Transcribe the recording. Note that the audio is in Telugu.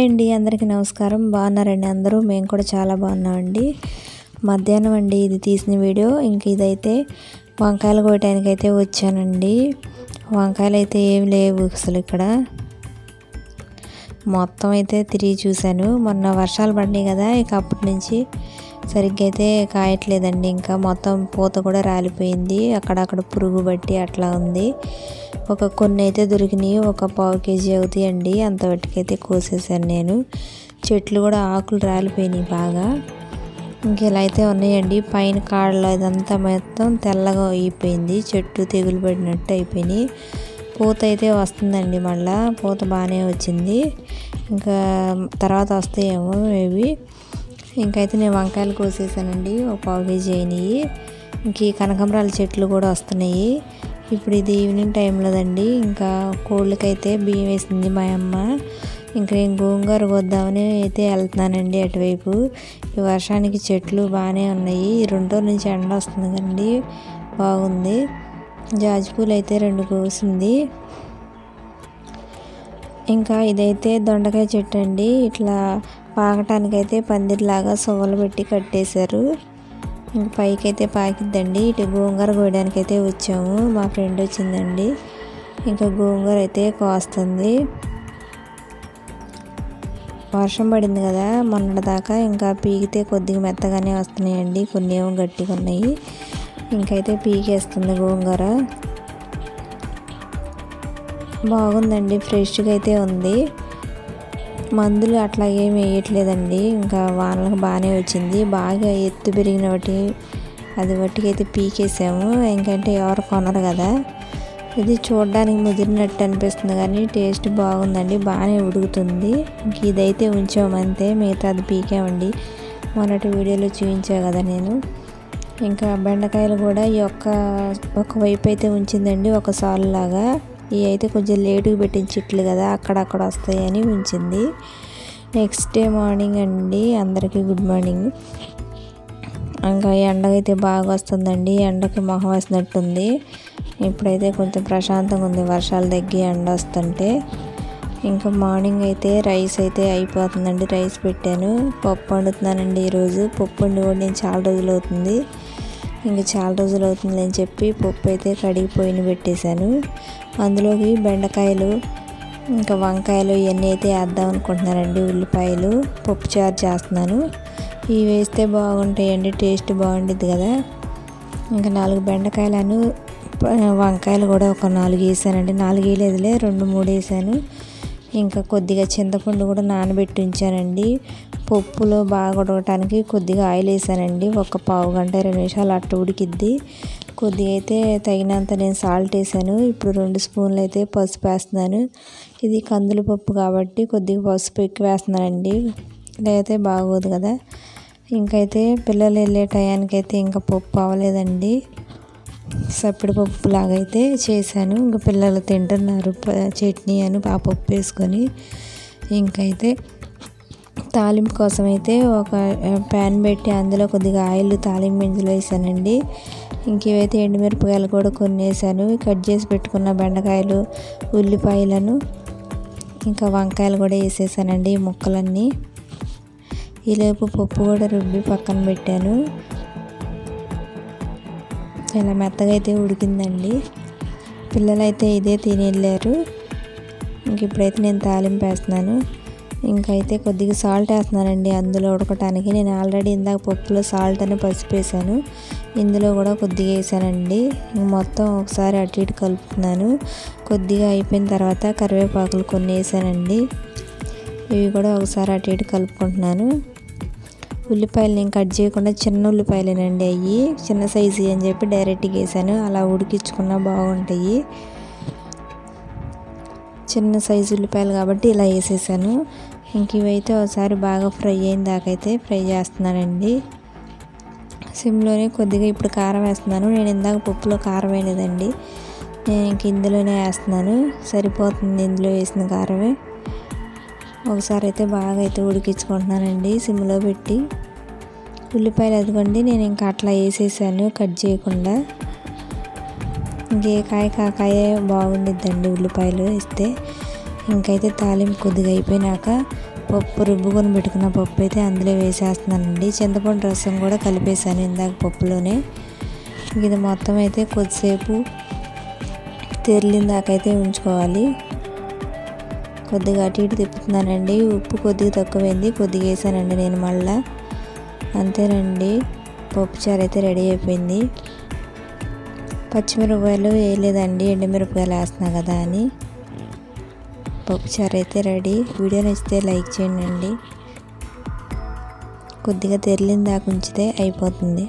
హాయ్ అండి, అందరికీ నమస్కారం. బాగున్నారండి అందరూ? మేము కూడా చాలా బాగున్నామండి. మధ్యాహ్నం అండి ఇది తీసిన వీడియో. ఇంక ఇదైతే వంకాయలు కోయటానికి అయితే వచ్చానండి. వంకాయలు అయితే ఏం లేవు అసలు. ఇక్కడ మొత్తం అయితే తిరిగి చూశాను. మొన్న వర్షాలు పడినాయి కదా, ఇక అప్పటి నుంచి సరిగ్గా అయితే కాయట్లేదండి. ఇంకా మొత్తం పూత కూడా రాలిపోయింది, అక్కడక్కడ పురుగు బట్టి అట్లా ఉంది. కొన్ని అయితే దొరికినాయి, ఒక పావు కేజీ అవుతాయండి. అంతవరకైతే కోసేసాను నేను. చెట్లు కూడా ఆకులు రాలిపోయినాయి బాగా. ఇంక ఇలా అయితే ఉన్నాయండి. పైన కాడలో ఇదంతా మొత్తం తెల్లగా అయిపోయింది, చెట్టు తెగులు పడినట్టు అయిపోయినాయి. పూత అయితే వస్తుందండి, మళ్ళీ పూత బాగానే వచ్చింది. ఇంకా తర్వాత వస్తాయేమో మేబీ. ఇంకైతే నేను వంకాయలు కోసేసానండి, ఒక పావు కేజీ అయినాయి. ఇంక ఈ కనకాంబరాల చెట్లు కూడా వస్తున్నాయి. ఇప్పుడు ఇది ఈవినింగ్ టైంలోదండి. ఇంకా కోళ్ళకైతే బియ్యం వేసింది మా అమ్మ. ఇంకా నేను గోంగూర కోద్దామని అయితే వెళ్తున్నానండి అటువైపు. ఈ వర్షానికి చెట్లు బాగానే ఉన్నాయి. 2 రోజుల నుంచి ఎండ వస్తుంది కండి, బాగుంది. జాజిపూలు అయితే 2 కోసింది. ఇంకా ఇదైతే దొండకాయ చెట్టు అండి. ఇట్లా పాకటానికైతే పందిరిలాగా సొవ్వలు పెట్టి కట్టేశారు. ఇంక పైకి అయితే పాకిద్దండి. ఇటు గోంగూర కోయడానికి అయితే వచ్చాము, మా ఫ్రెండ్ వచ్చిందండి. ఇంకా గోంగూర అయితే కోస్తుంది. వర్షం పడింది కదా మొన్నటిదాకా, ఇంకా పీకితే కొద్దిగా మెత్తగానే వస్తున్నాయండి, కొన్ని ఏమో గట్టిగా ఉన్నాయి. ఇంకైతే పీకేస్తుంది గోంగూర. బాగుందండి, ఫ్రెష్గా అయితే ఉంది. మందులు అట్లా ఏమి వేయట్లేదండి. ఇంకా వానలకు బాగానే వచ్చింది. బాగా ఎత్తు పెరిగిన వాటికైతే పీకేసాము. ఎందుకంటే ఎవరు కొనరు కదా. ఇది చూడడానికి ముదిరినట్టు అనిపిస్తుంది కానీ టేస్ట్ బాగుందండి, బాగానే ఉడుకుతుంది. ఇంక ఇదైతే ఉంచామంతే, మిగతాది పీకామండి. మొన్నటి వీడియోలో చూపించా కదా నేను. ఇంకా బెండకాయలు కూడా ఈ ఒక వైపు అయితే ఉంచిందండి, ఒక సాలు లాగా. ఇవి అయితే కొంచెం లేటుగా పెట్టిన చెట్లు కదా, అక్కడక్కడ వస్తాయని ఉంచింది. నెక్స్ట్ డే మార్నింగ్ అండి, అందరికీ గుడ్ మార్నింగ్. ఇంకా ఎండకైతే బాగా వస్తుందండి, ఎండకి మొహం వేసినట్టుంది. ఇప్పుడైతే కొంచెం ప్రశాంతంగా ఉంది, వర్షాలు తగ్గి ఎండ వస్తుంటే. ఇంకా మార్నింగ్ అయితే రైస్ అయితే అయిపోతుందండి. రైస్ పెట్టాను, పప్పు వండుతున్నానండి ఈరోజు. పప్పు వండి కూడా నేను చాలా రోజులు అవుతుంది, ఇంకా చాలా రోజులు అవుతుంది అని చెప్పి పప్పు అయితే కడిగి పొయ్యిని పెట్టేశాను. అందులోకి బెండకాయలు ఇంకా వంకాయలు ఇవన్నీ అయితే వేద్దాం అనుకుంటున్నానండి. ఉల్లిపాయలు పప్పు చారు చేస్తున్నాను. ఇవి వేస్తే బాగుంటాయండి, టేస్ట్ బాగుండిద్ది కదా. ఇంకా 4 బెండకాయలను వంకాయలు కూడా ఒక 4 వేసానండి. 4 వేయలేదులే, 2-3 వేసాను. ఇంకా కొద్దిగా చింతపండు కూడా నానబెట్టి ఉంచానండి. పప్పులో బాగా ఉడకటానికి కొద్దిగా ఆయిల్ వేసానండి. ఒక పావు గంట 20 నిమిషాలు అట్ట ఉడికిద్ది. కొద్దిగా అయితే తగినంత నేను సాల్ట్ వేసాను. ఇప్పుడు 2 స్పూన్లు అయితే పసుపు వేస్తున్నాను. ఇది కందుల పప్పు కాబట్టి కొద్దిగా పసుపు ఎక్కువ వేస్తున్నానండి, లేకపోతే బాగోదు కదా. ఇంకైతే పిల్లలు వెళ్ళే టయానికైతే ఇంకా పప్పు అవ్వలేదండి. సప్పిడి పప్పు లాగైతే చేశాను. ఇంకా పిల్లలు తింటున్నారు చట్నీ అని ఆ పప్పు వేసుకొని. ఇంకైతే తాలింపు కోసం అయితే ఒక ప్యాన్ పెట్టి అందులో కొద్దిగా ఆయిల్ తాలింపు గింజలు వేసానండి. ఇంక ఇవైతే ఎండుమిరపకాయలు కూడా కొన్ని వేసాను. కట్ చేసి పెట్టుకున్న బెండకాయలు, ఉల్లిపాయలను ఇంకా వంకాయలు కూడా వేసేసానండి, ఈ ముక్కలన్నీ. ఈలోపు పప్పు కూడా రుబ్బి పక్కన పెట్టాను. ఇలా మెత్తగా అయితే ఉడికిందండి. పిల్లలైతే ఇదే తిని వెళ్ళారు. ఇంక ఇప్పుడైతే నేను తాలింపు వేస్తున్నాను. ఇంకైతే కొద్దిగా సాల్ట్ వేస్తున్నానండి అందులో ఉడకటానికి. నేను ఆల్రెడీ ఇందాక పప్పులో సాల్ట్ అని పసుపు వేసాను, ఇందులో కూడా కొద్దిగా వేసానండి. మొత్తం ఒకసారి అటు ఇటు కలుపుతున్నాను. కొద్దిగా అయిపోయిన తర్వాత కరివేపాకులు కొన్ని వేసానండి. ఇవి కూడా ఒకసారి అటు ఇటు కలుపుకుంటున్నాను. ఉల్లిపాయలు నేను కట్ చేయకుండా చిన్న ఉల్లిపాయలేనండి, అవి చిన్న సైజు అని చెప్పి డైరెక్ట్గా వేసాను. అలా ఉడికించుకున్నా బాగుంటాయి. చిన్న సైజు ఉల్లిపాయలు కాబట్టి ఇలా వేసేసాను. ఇంక ఇవైతే ఒకసారి బాగా ఫ్రై అయిన దాకైతే ఫ్రై చేస్తున్నానండి సిమ్లోనే. కొద్దిగా ఇప్పుడు కారం వేస్తున్నాను. నేను ఇందాక పప్పులో కారం వేయలేదండి, నేను ఇంక ఇందులోనే వేస్తున్నాను. సరిపోతుంది ఇందులో వేసిన కారమే. ఒకసారి అయితే బాగా అయితే ఉడికించుకుంటున్నానండి సిమ్లో పెట్టి. ఉల్లిపాయలు అదిగోండి, నేను ఇంకా అట్లా వేసేసాను కట్ చేయకుండా. ఇంకే కాకాయే బాగుండిద్దండి ఉల్లిపాయలు వేస్తే. ఇంకైతే తాలింపు కొద్దిగా అయిపోయినాక పప్పు రుబ్బుకొని పెట్టుకున్న పప్పు అయితే అందులో వేసేస్తున్నానండి. చింతపండు రసం కూడా కలిపేసాను ఇందాక పప్పులోనే. ఇది మొత్తం అయితే కొద్దిసేపు తెరిలిన దాకా అయితే ఉంచుకోవాలి. కొద్దిగా అటు ఇటు తిప్పుతున్నానండి. ఉప్పు కొద్దిగా తక్కువైంది, కొద్దిగా వేసానండి నేను మళ్ళా. అంతేనండి, పప్పుచారు అయితే రెడీ అయిపోయింది. పచ్చిమిరపకాయలు వేయలేదండి, ఎండుమిరపకాయలు వేస్తున్నా కదా అని. పప్పుచారు అయితే రెడీ. వీడియో నచ్చితే లైక్ చేయండి. కొద్దిగా తెరిలిన దాకా ఉంచితే అయిపోతుంది.